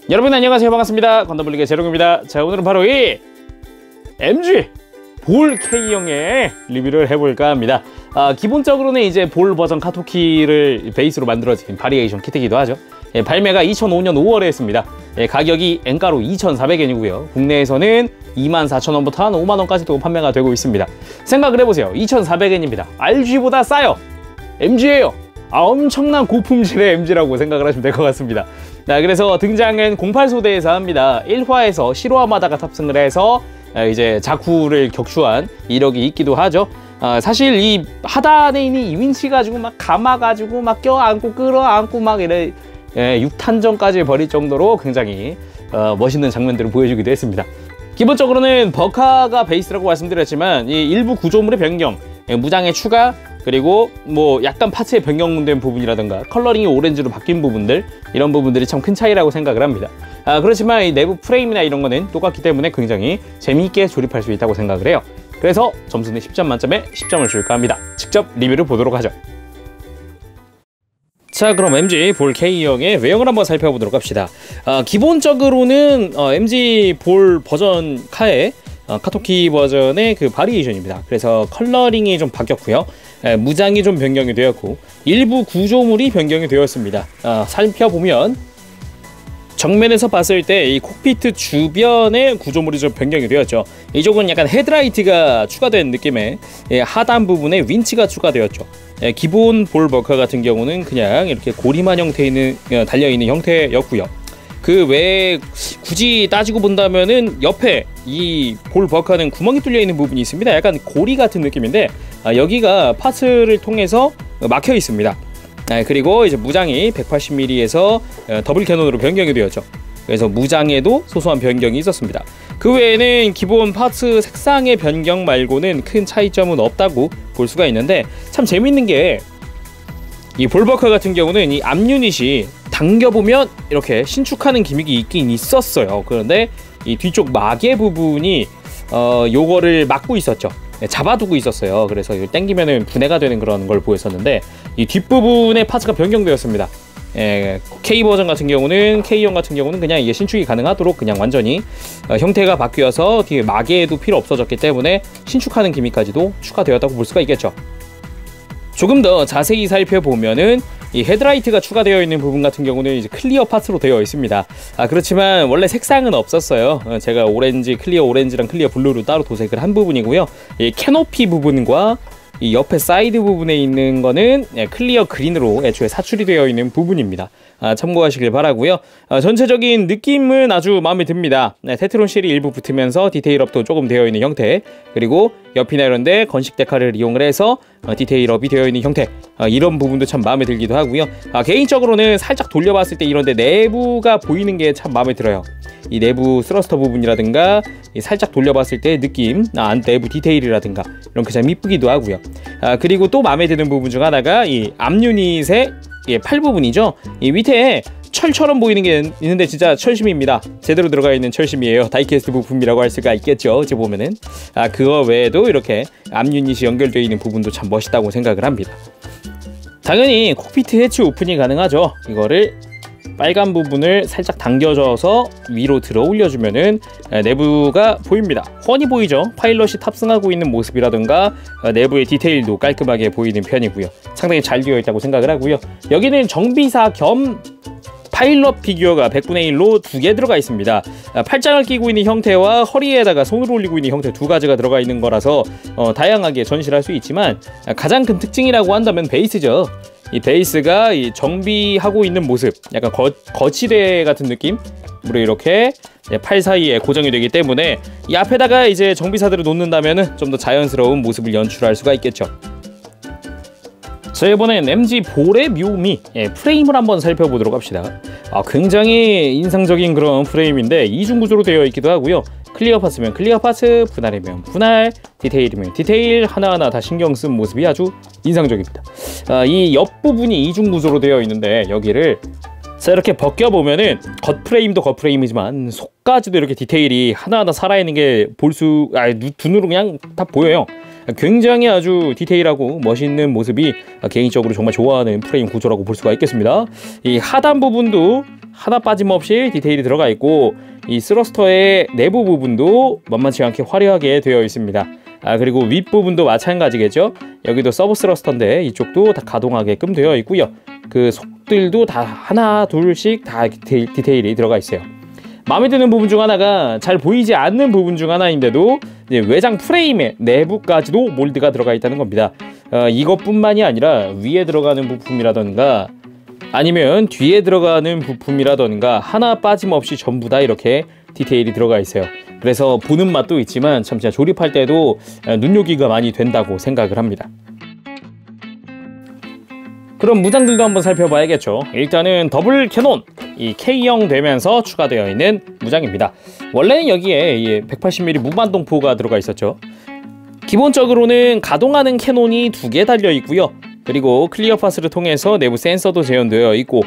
여러분 안녕하세요. 반갑습니다. 건담블릭의 제롱입니다. 자, 오늘은 바로 이 MG 볼 K형의 리뷰를 해볼까 합니다. 기본적으로는 이제 볼 버전 카토키를 베이스로 만들어진 바리에이션 키트이기도 하죠. 발매가 2005년 5월에 했습니다. 가격이 엔가로 2,400엔이고요. 국내에서는 24,000원부터 한 5만원까지도 판매가 되고 있습니다. 생각을 해보세요. 2,400엔입니다. RG보다 싸요. MG예요. 엄청난 고품질의 MG라고 생각을 하시면 될 것 같습니다. 그래서 등장은 08소대에서 합니다. 1화에서 실화마다가 탑승을 해서 이제 자쿠를 격추한 이력이 있기도 하죠. 사실 이 하단에 있는 이 윈치 가지고 막 감아가지고 막 껴안고 끌어안고 막 이래 6탄전까지 벌일 정도로 굉장히 멋있는 장면들을 보여주기도 했습니다. 기본적으로는 버카가 베이스라고 말씀드렸지만 이 일부 구조물의 변경, 무장의 추가, 그리고 뭐 약간 파츠의 변경된 부분이라든가 컬러링이 오렌지로 바뀐 부분들, 이런 부분들이 참 큰 차이라고 생각을 합니다. 그렇지만 이 내부 프레임이나 이런 거는 똑같기 때문에 굉장히 재미있게 조립할 수 있다고 생각을 해요. 그래서 점수는 10점 만점에 10점을 줄까 합니다. 직접 리뷰를 보도록 하죠. 자, 그럼 MG 볼 K형의 외형을 한번 살펴보도록 합시다. 기본적으로는 MG 볼 버전 카의 카토키 버전의 그 바리에이션입니다. 그래서 컬러링이 좀 바뀌었고요. 무장이 좀 변경이 되었고 일부 구조물이 변경이 되었습니다. 살펴보면 정면에서 봤을 때 이 콕피트 주변의 구조물이 좀 변경이 되었죠. 이쪽은 약간 헤드라이트가 추가된 느낌의 하단 부분에 윈치가 추가되었죠. 기본 볼 버카 같은 경우는 그냥 이렇게 고리만 형태에 달려있는 형태였고요. 그 외에 굳이 따지고 본다면은 옆에 이 볼 버카는 구멍이 뚫려 있는 부분이 있습니다. 약간 고리 같은 느낌인데 여기가 파츠를 통해서 막혀 있습니다. 그리고 이제 무장이 180mm에서 더블 캐논으로 변경이 되었죠. 그래서 무장에도 소소한 변경이 있었습니다. 그 외에는 기본 파츠 색상의 변경 말고는 큰 차이점은 없다고 볼 수가 있는데, 참 재밌는 게 이 볼버카 같은 경우는 이 앞 유닛이 당겨보면 이렇게 신축하는 기믹이 있긴 있었어요. 그런데 이 뒤쪽 마개 부분이 요거를 막고 있었죠. 잡아두고 있었어요. 그래서 이걸 당기면은 분해가 되는 그런 걸 보였었는데, 이 뒷부분의 파츠가 변경되었습니다. K 버전 같은 경우는, K형 같은 경우는 그냥 이게 신축이 가능하도록 그냥 완전히 형태가 바뀌어서 뒤에 마개도 필요 없어졌기 때문에 신축하는 기믹까지도 추가되었다고 볼 수가 있겠죠. 조금 더 자세히 살펴보면은 이 헤드라이트가 추가되어 있는 부분 같은 경우는 이제 클리어 파츠로 되어 있습니다. 그렇지만 원래 색상은 없었어요. 제가 오렌지, 클리어 오렌지랑 클리어 블루로 따로 도색을 한 부분이고요. 이 캐노피 부분과 이 옆에 사이드 부분에 있는 거는 클리어 그린으로 애초에 사출이 되어 있는 부분입니다. 참고하시길 바라고요. 전체적인 느낌은 아주 마음에 듭니다. 테트론 실이 일부 붙으면서 디테일업도 조금 되어 있는 형태, 그리고 옆이나 이런 데 건식 데카를 이용을 해서 디테일업이 되어 있는 형태, 이런 부분도 참 마음에 들기도 하고요. 개인적으로는 살짝 돌려봤을 때 이런 데 내부가 보이는 게 참 마음에 들어요. 이 내부 스러스터 부분이라든가 살짝 돌려봤을 때 느낌, 내부 디테일이라든가 이런 게 참 이쁘기도 하고요. 그리고 또 마음에 드는 부분 중 하나가 이 앞 유닛의 팔 부분이죠. 이 밑에 철처럼 보이는 게 있는데 진짜 철심입니다. 제대로 들어가 있는 철심이에요. 다이캐스트 부품이라고 할 수가 있겠죠. 어찌 보면은. 그거 외에도 이렇게 앞 유닛이 연결되어 있는 부분도 참 멋있다고 생각을 합니다. 당연히 콕피트 해치 오픈이 가능하죠. 이거를 빨간 부분을 살짝 당겨져서 위로 들어 올려주면은 내부가 보입니다. 훤히 보이죠? 파일럿이 탑승하고 있는 모습이라든가 내부의 디테일도 깔끔하게 보이는 편이고요. 상당히 잘 되어 있다고 생각을 하고요. 여기는 정비사 겸 파일럿 피규어가 100분의 1로 2개 들어가 있습니다. 팔짱을 끼고 있는 형태와 허리에다가 손을 올리고 있는 형태 두 가지가 들어가 있는 거라서 다양하게 전시를 할 수 있지만, 가장 큰 특징이라고 한다면 베이스죠. 이 베이스가 이 정비하고 있는 모습, 약간 거치대 같은 느낌으로 이렇게 팔 사이에 고정이 되기 때문에 이 앞에다가 이제 정비사들을 놓는다면은 좀 더 자연스러운 모습을 연출할 수가 있겠죠. 자, 이번엔 MG 볼의 묘미, 프레임을 한번 살펴보도록 합시다. 굉장히 인상적인 그런 프레임인데 이중 구조로 되어 있기도 하고요. 클리어 파츠면 클리어 파츠, 분할이면 분할, 디테일이면 디테일, 하나하나 다 신경 쓴 모습이 아주 인상적입니다. 이 옆부분이 이중 구조로 되어 있는데 여기를 자 이렇게 벗겨보면은 겉 프레임도 겉 프레임이지만 속까지도 이렇게 디테일이 하나하나 살아있는 게 볼 수, 두 눈으로 그냥 다 보여요. 굉장히 아주 디테일하고 멋있는 모습이 개인적으로 정말 좋아하는 프레임 구조라고 볼 수가 있겠습니다. 이 하단 부분도 하나 빠짐없이 디테일이 들어가 있고, 이 스러스터의 내부 부분도 만만치 않게 화려하게 되어 있습니다. 그리고 윗부분도 마찬가지겠죠. 여기도 서브 스러스터인데 이쪽도 다 가동하게끔 되어 있고요. 그 속들도 다 하나 둘씩 다 디테일이 들어가 있어요. 마음에 드는 부분 중 하나가 잘 보이지 않는 부분 중 하나인데도 외장 프레임의 내부까지도 몰드가 들어가 있다는 겁니다. 이것뿐만이 아니라 위에 들어가는 부품이라던가 아니면 뒤에 들어가는 부품이라던가 하나 빠짐없이 전부 다 이렇게 디테일이 들어가 있어요. 그래서 보는 맛도 있지만 참 진짜 조립할 때도 눈요기가 많이 된다고 생각을 합니다. 그럼 무장들도 한번 살펴봐야겠죠. 일단은 더블 캐논, 이 K형 되면서 추가되어 있는 무장입니다. 원래는 여기에 180mm 무반동포가 들어가 있었죠. 기본적으로는 가동하는 캐논이 2개 달려 있고요. 그리고 클리어 파스를 통해서 내부 센서도 재현되어 있고,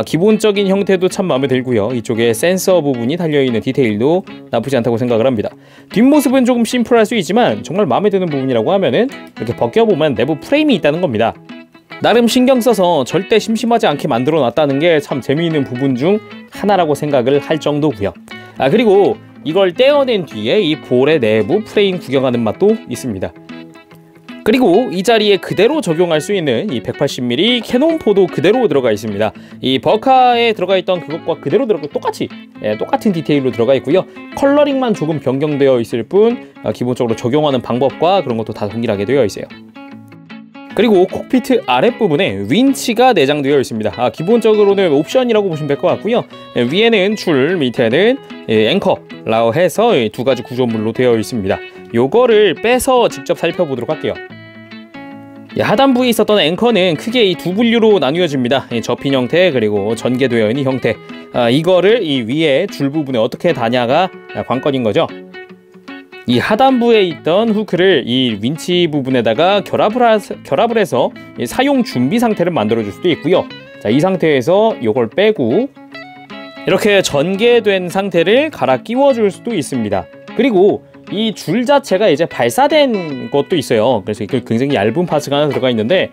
기본적인 형태도 참 마음에 들고요. 이쪽에 센서 부분이 달려있는 디테일도 나쁘지 않다고 생각을 합니다. 뒷모습은 조금 심플할 수 있지만 정말 마음에 드는 부분이라고 하면은 이렇게 벗겨보면 내부 프레임이 있다는 겁니다. 나름 신경 써서 절대 심심하지 않게 만들어 놨다는 게 참 재미있는 부분 중 하나라고 생각을 할 정도고요. 그리고 이걸 떼어낸 뒤에 이 볼의 내부 프레임 구경하는 맛도 있습니다. 그리고 이 자리에 그대로 적용할 수 있는 이 180mm 캐논포도 그대로 들어가 있습니다. 이 버카에 들어가 있던 그것과 그대로 똑같은 디테일로 들어가 있고요. 컬러링만 조금 변경되어 있을 뿐 기본적으로 적용하는 방법과 그런 것도 다 동일하게 되어 있어요. 그리고 콕피트 아랫부분에 윈치가 내장되어 있습니다. 기본적으로는 옵션이라고 보시면 될 것 같고요. 위에는 줄, 밑에는 앵커라고 해서 2가지 구조물로 되어 있습니다. 요거를 빼서 직접 살펴보도록 할게요. 하단부에 있었던 앵커는 크게 이 2분류로 나뉘어집니다. 접힌 형태 그리고 전개되어 있는 형태. 이거를 이 위에 줄 부분에 어떻게 다냐가 관건인 거죠. 이 하단부에 있던 후크를 이 윈치 부분에다가 결합을 해서 사용 준비 상태를 만들어 줄 수도 있고요. 자, 이 상태에서 이걸 빼고 이렇게 전개된 상태를 갈아 끼워 줄 수도 있습니다. 그리고 이 줄 자체가 이제 발사된 것도 있어요. 그래서 이게 굉장히 얇은 파츠가 하나 들어가 있는데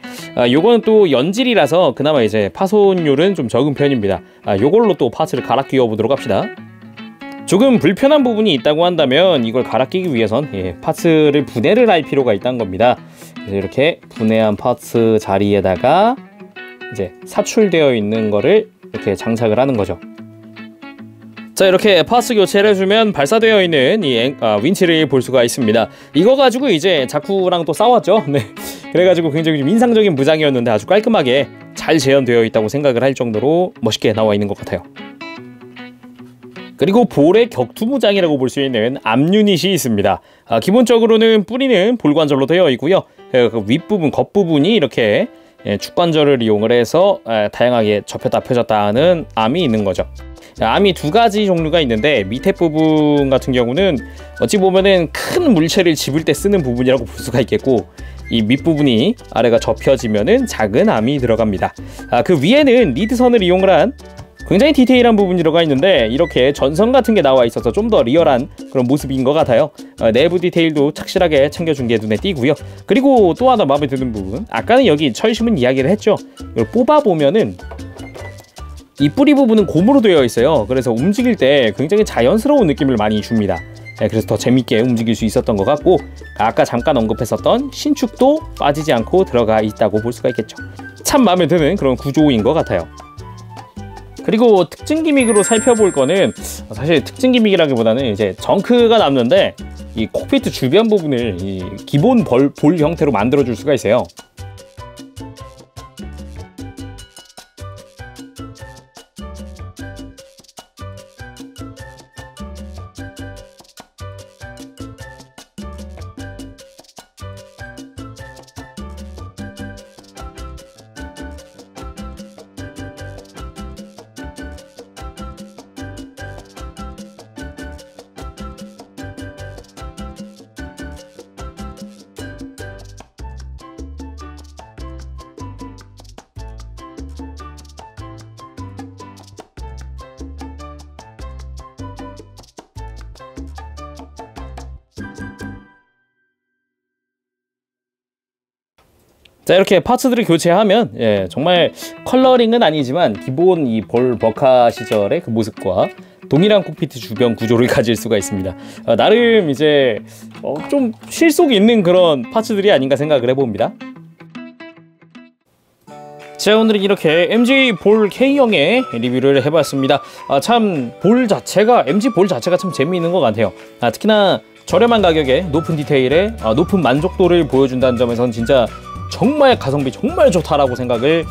요거는 또 연질이라서 그나마 이제 파손율은 좀 적은 편입니다. 요걸로 또 파츠를 갈아 끼워 보도록 합시다. 조금 불편한 부분이 있다고 한다면 이걸 갈아 끼기 위해선 파츠를 분해를 할 필요가 있다는 겁니다. 그래서 이렇게 분해한 파츠 자리에다가 이제 사출되어 있는 거를 이렇게 장착을 하는 거죠. 자, 이렇게 파스 교체를 해주면 발사되어 있는 이 윈치를 볼 수가 있습니다. 이거 가지고 이제 자쿠랑 또 싸웠죠. 네, 그래가지고 굉장히 좀 인상적인 무장이었는데 아주 깔끔하게 잘 재현되어 있다고 생각을 할 정도로 멋있게 나와 있는 것 같아요. 그리고 볼의 격투 무장이라고 볼 수 있는 앞 유닛이 있습니다. 기본적으로는 뿌리는 볼관절로 되어 있고요. 그 윗부분, 겉부분이 이렇게 축관절을 이용을 해서 다양하게 접혔다 펴졌다 하는 암이 있는 거죠. 암이 2가지 종류가 있는데 밑에 부분 같은 경우는 어찌 보면은 큰 물체를 집을 때 쓰는 부분이라고 볼 수가 있겠고, 이 밑부분이 아래가 접혀지면은 작은 암이 들어갑니다. 그 위에는 리드선을 이용을 한 굉장히 디테일한 부분이 들어가 있는데 이렇게 전선 같은 게 나와 있어서 좀 더 리얼한 그런 모습인 것 같아요. 내부 디테일도 착실하게 챙겨준 게 눈에 띄고요. 그리고 또 하나 마음에 드는 부분, 아까는 여기 철심은 이야기를 했죠. 이걸 뽑아보면은 이 뿌리 부분은 고무로 되어 있어요. 그래서 움직일 때 굉장히 자연스러운 느낌을 많이 줍니다. 그래서 더 재밌게 움직일 수 있었던 것 같고, 아까 잠깐 언급했었던 신축도 빠지지 않고 들어가 있다고 볼 수가 있겠죠. 참 마음에 드는 그런 구조인 것 같아요. 그리고 특징 기믹으로 살펴볼 거는 사실 특징 기믹이라기보다는 이제 정크가 남는데 이 콕피트 주변 부분을 이 기본 볼 형태로 만들어 줄 수가 있어요. 자, 이렇게 파츠들을 교체하면 정말 컬러링은 아니지만 기본 이 볼 버카 시절의 그 모습과 동일한 콕피트 주변 구조를 가질 수가 있습니다. 나름 이제 좀 실속 있는 그런 파츠들이 아닌가 생각을 해봅니다. 자, 오늘은 이렇게 MG 볼 K형의 리뷰를 해봤습니다. 참 볼 자체가 MG 볼 자체가 참 재미있는 것 같아요. 특히나 저렴한 가격에 높은 디테일에 높은 만족도를 보여준다는 점에서는 진짜 정말 가성비 정말 좋다라고 생각을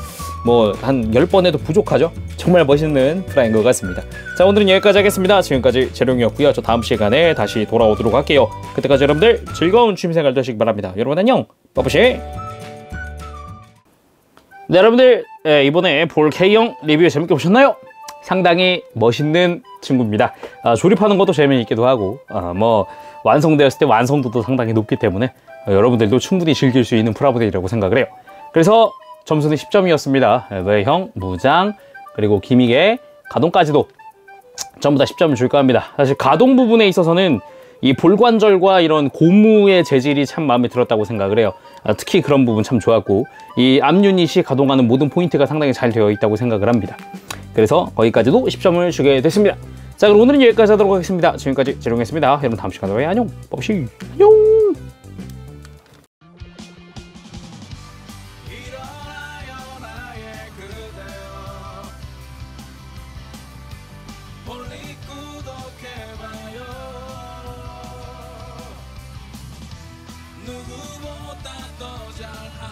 뭐 한 10번 해도 부족하죠. 정말 멋있는 프라인 것 같습니다. 자, 오늘은 여기까지 하겠습니다. 지금까지 재룡이었고요. 저 다음 시간에 다시 돌아오도록 할게요. 그때까지 여러분들 즐거운 취미생활 되시기 바랍니다. 여러분 안녕, 빠빠시. 네, 여러분들 이번에 볼 K형 리뷰 재밌게 보셨나요? 상당히 멋있는 친구입니다. 조립하는 것도 재미있기도 하고 뭐 완성되었을 때 완성도도 상당히 높기 때문에 여러분들도 충분히 즐길 수 있는 프라모델이라고 생각을 해요. 그래서 점수는 10점이었습니다. 외형, 무장, 그리고 기믹의 가동까지도 전부 다 10점을 줄까 합니다. 사실 가동 부분에 있어서는 이 볼관절과 이런 고무의 재질이 참 마음에 들었다고 생각을 해요. 특히 그런 부분 참 좋았고, 이 앞 유닛이 가동하는 모든 포인트가 상당히 잘 되어 있다고 생각을 합니다. 그래서 거기까지도 10점을 주게 됐습니다. 자, 그럼 오늘은 여기까지 하도록 하겠습니다. 지금까지 재룡이었습니다. 여러분 다음 시간에 봬요. 안녕. 뽀시. 안녕. 누구보다 더 잘